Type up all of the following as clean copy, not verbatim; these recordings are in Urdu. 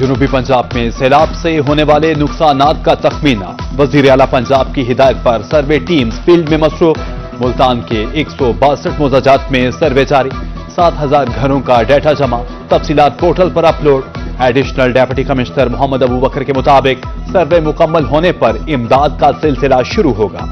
جنوبی پنجاب میں سیلاب سے ہونے والے نقصانات کا تخمینہ، وزیر اعلیٰ پنجاب کی ہدایت پر سروے ٹیمز فیلڈ میں مصروف۔ ملتان کے 162 موضاعات میں سروے جاری، 7000 گھروں کا ڈیٹا جمع، تفصیلات پورٹل پر اپلوڈ۔ ایڈیشنل ڈیپٹی کمشنر محمد ابو بکر کے مطابق سروے مکمل ہونے پر امداد کا سلسلہ شروع ہوگا۔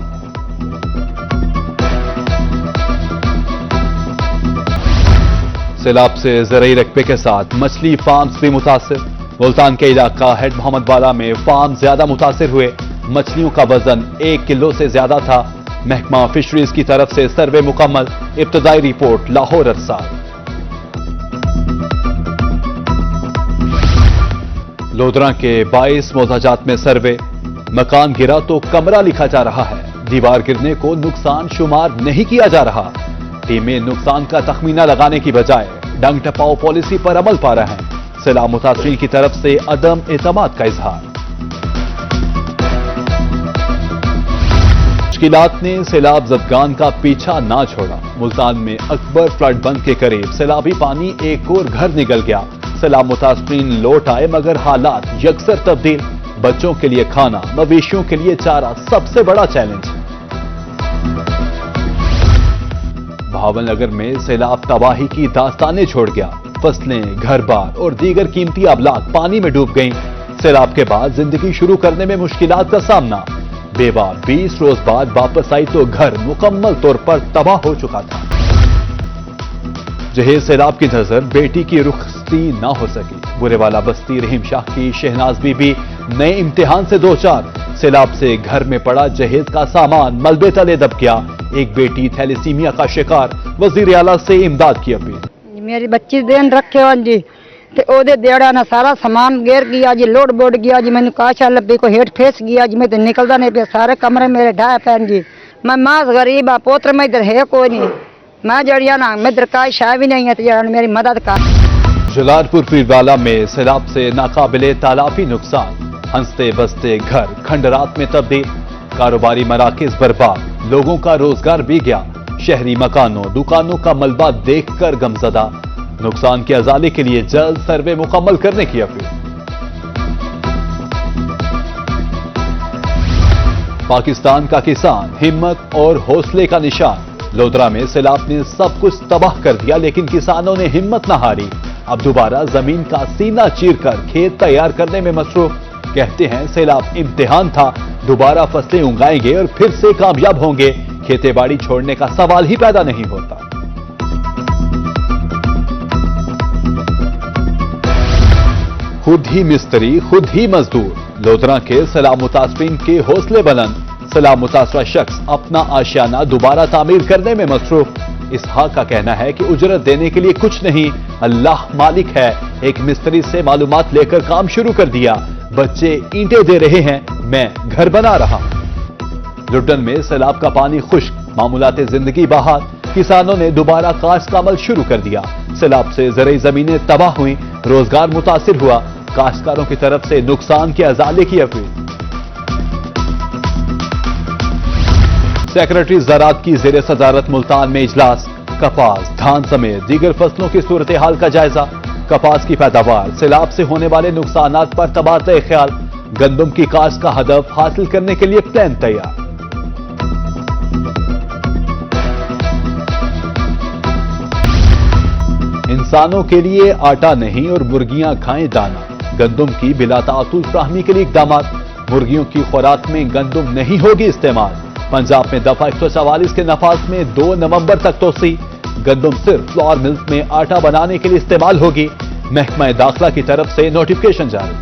سیلاب سے زرعی رقبے کے ساتھ مچھلی فارمز بھی متاثر۔ ملتان کے علاقہ ہیڈ محمد والا میں فارم زیادہ متاثر ہوئے، مچھلیوں کا وزن 1 کلو سے زیادہ تھا۔ محکمہ فشریز کی طرف سے سروے مکمل، ابتدائی رپورٹ لاہور ارسال۔ لودھراں کے 22 موضاعات میں سروے، مکان گرا تو کمرہ لکھا جا رہا ہے، دیوار گرنے کو نقصان شمار نہیں کیا جا رہا۔ ٹیمیں نقصان کا تخمینہ لگانے کی بجائے ڈنگ ٹپاؤ پالیسی پر عمل پا رہے ہیں۔ سیلاب متاثرین کی طرف سے عدم اعتماد کا اظہار۔ مشکلات نے سیلاب زدگان کا پیچھا نہ چھوڑا۔ ملتان میں اکبر فلڈ بند کے قریب سیلابی پانی ایک اور گھر نگل گیا۔ سیلاب متاثرین لوٹ آئے مگر حالات یکسر تبدیل۔ بچوں کے لیے کھانا، مویشیوں کے لیے چارہ سب سے بڑا چیلنج۔ بھاول نگر میں سیلاب تباہی کی داستانیں چھوڑ گیا، فصلیں، گھر بار اور دیگر قیمتی املاک پانی میں ڈوب گئیں۔ سیلاب کے بعد زندگی شروع کرنے میں مشکلات کا سامنا۔ بیوہ 20 روز بعد واپس آئی تو گھر مکمل طور پر تباہ ہو چکا تھا۔ جہیز سیلاب کی نظر بیٹی کی رخصتی نہ ہو سکی۔ برے والا بستی رحیم شاہ کی شہناز بی بی نئے امتحان سے دوچار۔ سیلاب سے گھر میں پڑا جہیز کا سامان ملبے تلے دب گیا۔ ایک بیٹی تھیلیسیمیا کا شکار، وزیر اعلیٰ سے امداد کی اپیل۔ میری بچی دین رکھے ہو جی تے او دے دیڑا نا سارا سامان گر گیا جی، لوڈ بوڈ گیا جی، مینوں کاشا لبی کو ہیٹ پھیس گیا جی، میں تے نکلدا نہیں پیا، سارے کمرے میرے ڈھائے پین جی۔ میں ماں غریب آ، پوتر میں ادھر ہے کوئی نہیں، میں جڑیا نا میں ادھر کائی شے بھی نہیں ہے تے جڑا میری مدد کر۔ جلال پور پیروالا میں سیلاب سے ناقابل تلافی نقصان، ہنستے بستے گھر کھنڈرات میں تبدیل، کاروباری مراکز برباد، لوگوں کا روزگار بھی گیا۔ شہری مکانوں، دکانوں کا ملبہ دیکھ کر غمزدہ۔ نقصان کے ازالے کے لیے جلد سروے مکمل کرنے کی اپیل۔ پاکستان کا کسان ہمت اور حوصلے کا نشان۔ لودھرا میں سیلاب نے سب کچھ تباہ کر دیا لیکن کسانوں نے ہمت نہ ہاری۔ اب دوبارہ زمین کا سینہ چیر کر کھیت تیار کرنے میں مصروف۔ کہتے ہیں سیلاب امتحان تھا، دوبارہ فصلیں اگائیں گے اور پھر سے کامیاب ہوں گے۔ کھیتی باڑی چھوڑنے کا سوال ہی پیدا نہیں ہوتا۔ خود ہی مستری، خود ہی مزدور، لودھرا کے سیلاب متاثرین کے حوصلے بلند۔ سیلاب متاثرہ شخص اپنا آشیانہ دوبارہ تعمیر کرنے میں مصروف۔ اسحاق کا کہنا ہے کہ اجرت دینے کے لیے کچھ نہیں، اللہ مالک ہے۔ ایک مستری سے معلومات لے کر کام شروع کر دیا، بچے اینٹیں دے رہے ہیں، میں گھر بنا رہا ہوں۔ لٹن میں سیلاب کا پانی خشک، معمولات زندگی بحال، کسانوں نے دوبارہ کاشت کا عمل شروع کر دیا۔ سیلاب سے زرعی زمینیں تباہ ہوئیں، روزگار متاثر ہوا، کاشتکاروں کی طرف سے نقصان کے ازالے کی اپیل۔ سیکرٹری زراعت کی زیر صدارت ملتان میں اجلاس، کپاس، دھان سمیت دیگر فصلوں کی صورتحال کا جائزہ۔ کپاس کی پیداوار، سیلاب سے ہونے والے نقصانات پر تبادلہ خیال، گندم کی کاشت کا ہدف حاصل کرنے کے لیے پلان تیار۔ انسانوں کے لیے آٹا نہیں اور مرغیاں کھائیں دانا، گندم کی بلا تعطل فراہمی کے لیے اقدامات۔ مرغیوں کی خوراک میں گندم نہیں ہوگی استعمال۔ پنجاب میں دفعہ 144 کے نفاذ میں 2 نومبر تک توسیع۔ گندم صرف فلور ملز میں آٹا بنانے کے لیے استعمال ہوگی۔ محکمہ داخلہ کی طرف سے نوٹیفکیشن جاری۔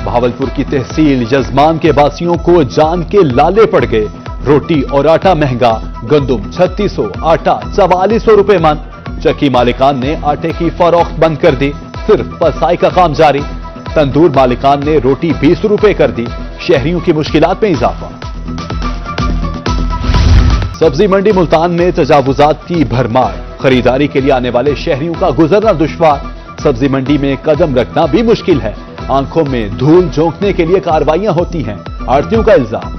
بھاولپور کی تحصیل یزمان کے باسیوں کو جان کے لالے پڑ گئے۔ روٹی اور آٹا مہنگا، گندم 3600، آٹا 4400 روپے من۔ چکی مالکان نے آٹے کی فروخت بند کر دی، صرف پسائی کا کام جاری۔ تندور مالکان نے روٹی 20 روپے کر دی، شہریوں کی مشکلات میں اضافہ۔ سبزی منڈی ملتان میں تجاوزات کی بھرمار، خریداری کے لیے آنے والے شہریوں کا گزرنا دشوار۔ سبزی منڈی میں قدم رکھنا بھی مشکل ہے، آنکھوں میں دھول جھونکنے کے لیے کارروائیاں ہوتی ہیں، آڑھتیوں کا الزام۔